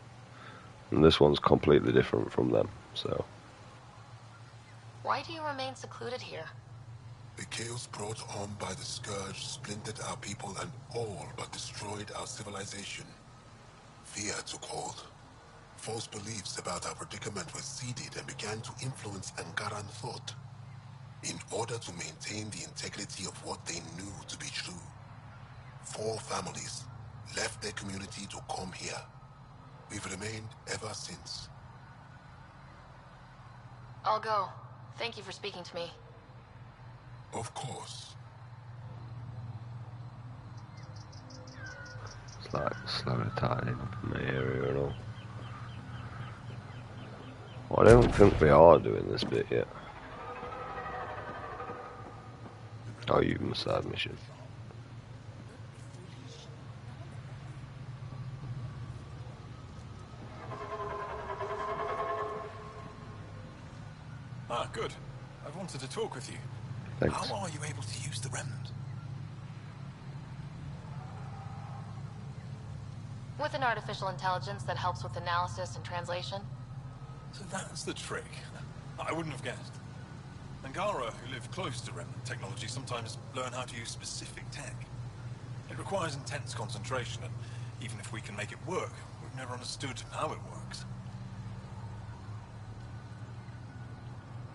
And this one's completely different from them, so. Why do you remain secluded here? The chaos brought on by the Scourge splintered our people and all but destroyed our civilization. Fear took hold. False beliefs about our predicament were seeded and began to influence Angaran thought, in order to maintain the integrity of what they knew to be true. 4 families left their community to come here. We've remained ever since. I'll go. Thank you for speaking to me. Of course. It's like slowly tidying up in the area and all. Well, I don't think we are doing this bit yet. Oh, you must have mission. Ah, good. I wanted to talk with you. Thanks. How are you able to use the Remnant? With an artificial intelligence that helps with analysis and translation. So that's the trick. I wouldn't have guessed. Angara, who live close to Remnant technology, sometimes learn how to use specific tech. It requires intense concentration, and even if we can make it work, we've never understood how it works.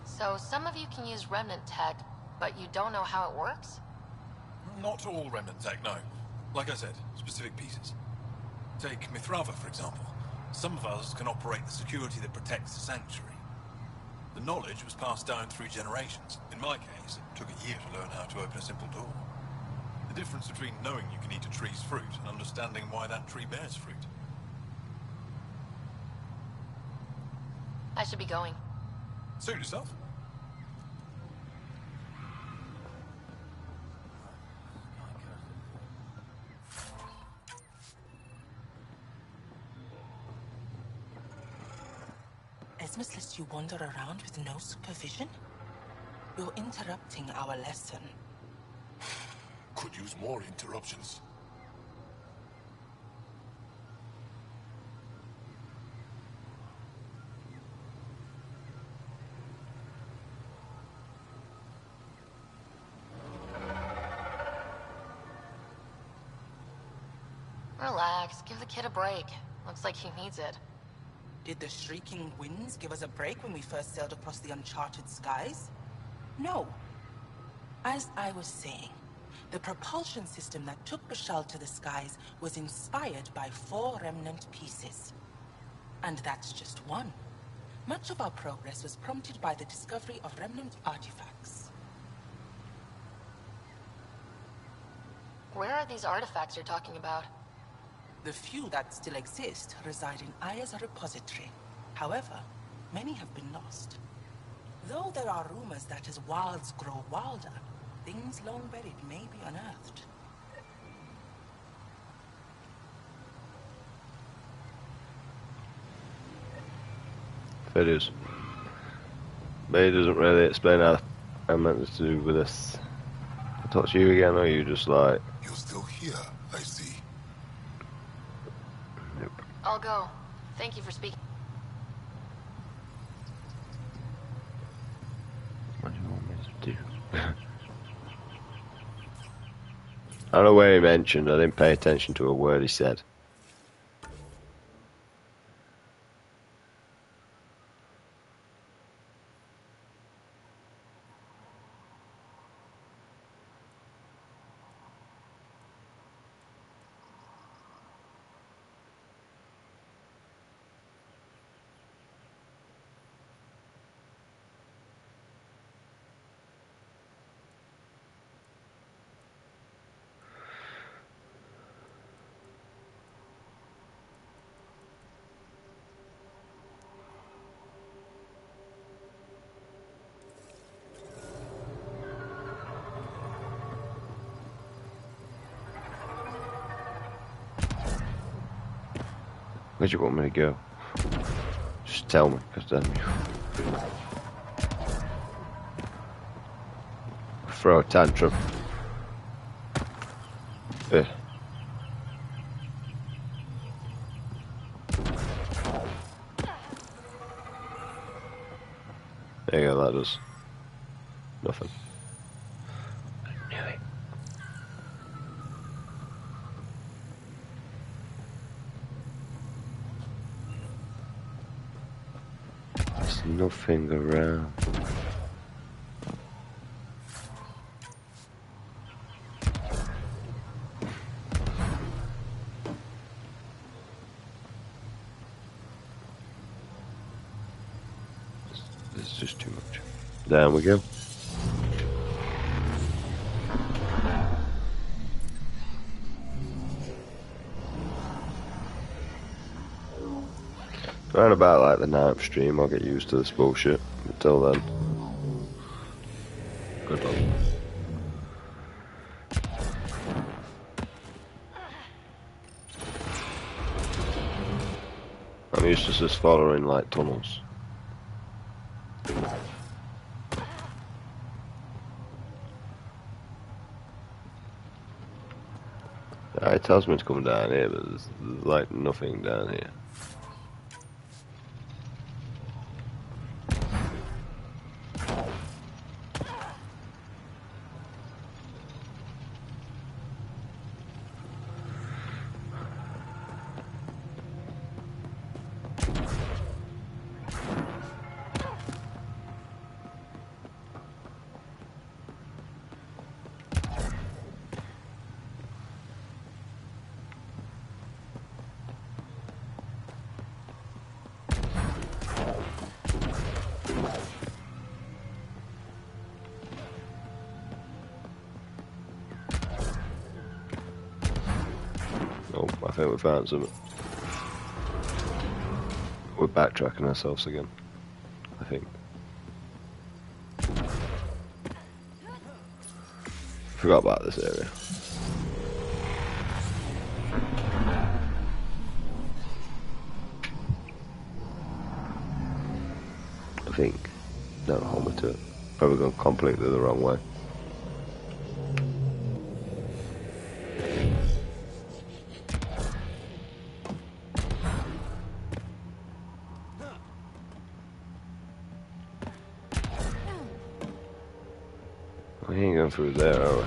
So some of you can use Remnant tech, but you don't know how it works? Not all Remnant tech, no. Like I said, specific pieces. Take Mithrava, for example. Some of us can operate the security that protects the Sanctuary. The knowledge was passed down through generations. In my case, it took a year to learn how to open a simple door. The difference between knowing you can eat a tree's fruit and understanding why that tree bears fruit. I should be going. Suit yourself. Esmus lets you wander around with no supervision? You're interrupting our lesson. Could use more interruptions. Relax, give the kid a break. Looks like he needs it. Did the shrieking winds give us a break when we first sailed across the uncharted skies? No. As I was saying, the propulsion system that took Bashal to the skies was inspired by 4 Remnant pieces. And that's just one. Much of our progress was prompted by the discovery of Remnant artifacts. Where are these artifacts you're talking about? The few that still exist reside in Aya's repository. However, many have been lost. Though there are rumors that as wilds grow wilder, things long buried may be unearthed. It is. But it doesn't really explain how I'm meant to do with this. I talk to you again, or are you just like... You're still here, I see. Nope. I'll go. Thank you for speaking. What do you want me to do? I don't know where he mentioned, I didn't pay attention to a word he said. Where do you want me to go? Just tell me, because then throw a tantrum. Yeah. There you go, that does nothing. nothing around. This is just too much. Down we go. Around about like the 9th stream, I'll get used to this bullshit. Until then, good luck. I'm used to just following like tunnels. Yeah, it tells me to come down here, but there's like nothing down here. Oh, I think we found something. We're backtracking ourselves again, I think. Forgot about this area. I think. No, hold me to it. Probably gone completely the wrong way. We ain't going through there, are we?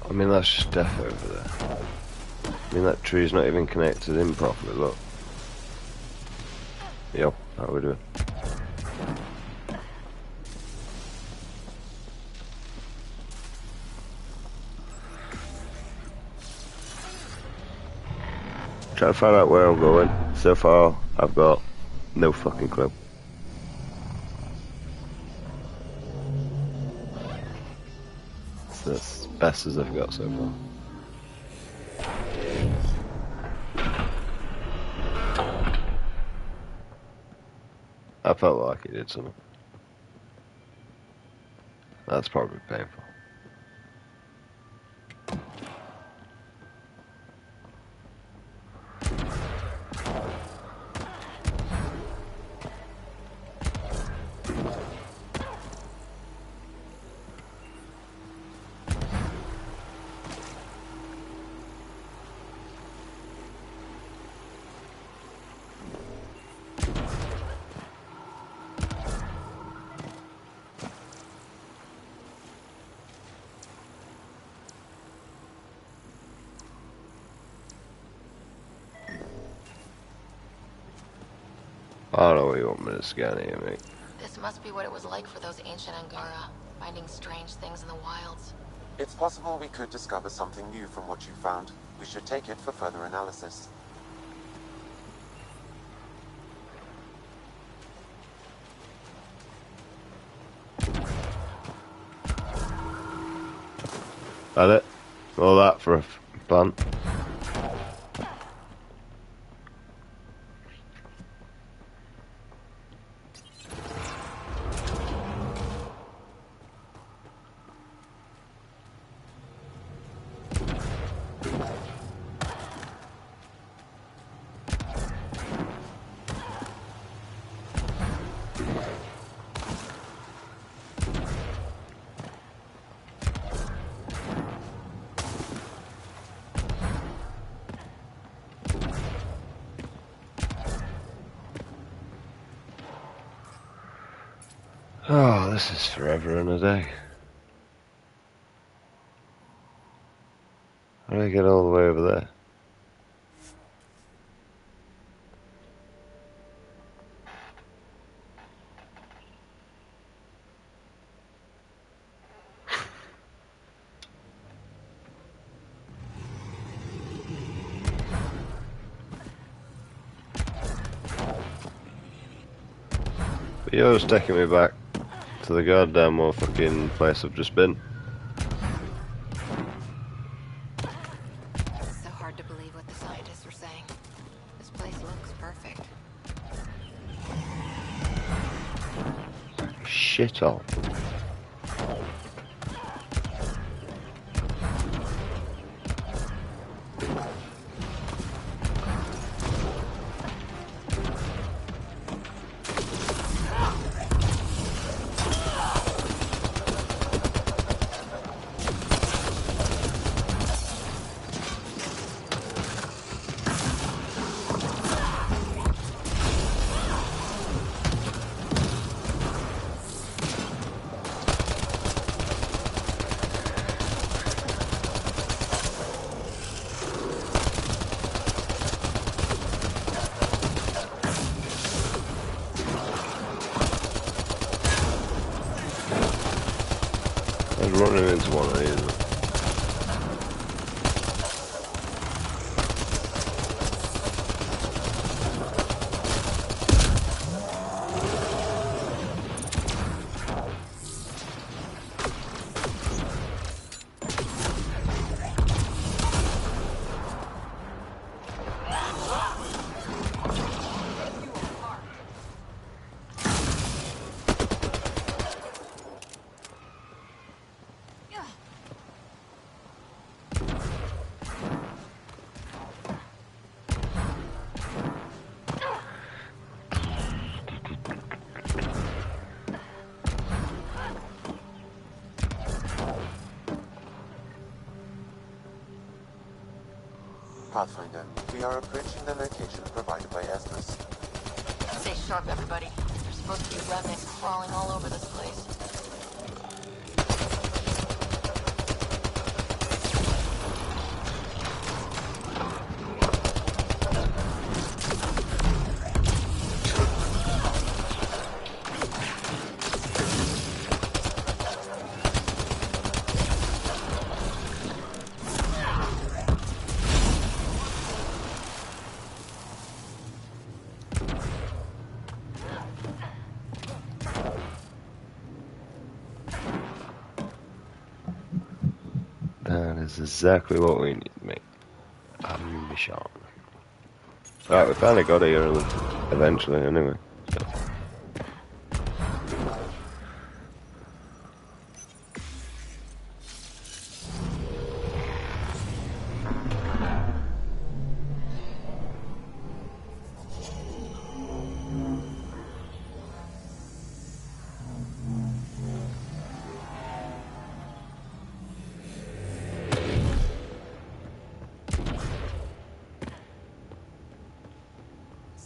I mean, that's just death over there. I mean, that tree's not even connected in properly, look. Yep, how we doing? Trying to find out where I'm going. So far, I've got no fucking clue. So that's as best as I've got so far. I felt like he did something. That's probably painful. I don't know what you want me to scan here, mate. This must be what it was like for those ancient Angara, finding strange things in the wilds. It's possible we could discover something new from what you found. We should take it for further analysis. That it? All that for a plant? Oh, this is forever and a day. do I get all the way over there? But you're just taking me back to the goddamn motherfucking place I've just been. It's so hard to believe what the scientists were saying. This place looks perfect. Shithole. I was running into one of these. Pathfinder, we are approaching the location provided by Esmus. Stay sharp, everybody. There's supposed to be remnants crawling all over this place. That is exactly what we need, mate. Ammunition. Right, we finally got here eventually, anyway. So.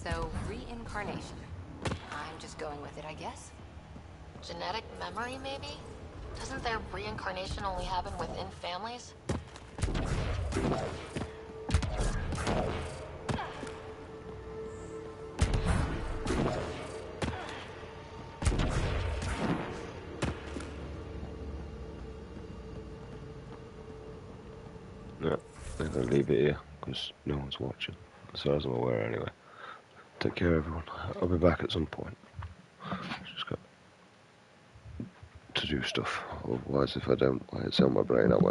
So, reincarnation. I'm just going with it, I guess. Genetic memory, maybe? Doesn't their reincarnation only happen within families? Yeah, I'm gonna leave it here, because no one's watching. As far as I'm aware, anyway. Take care, everyone. I'll be back at some point. Just got to do stuff. Otherwise, if I don't, it's on my brain, I will.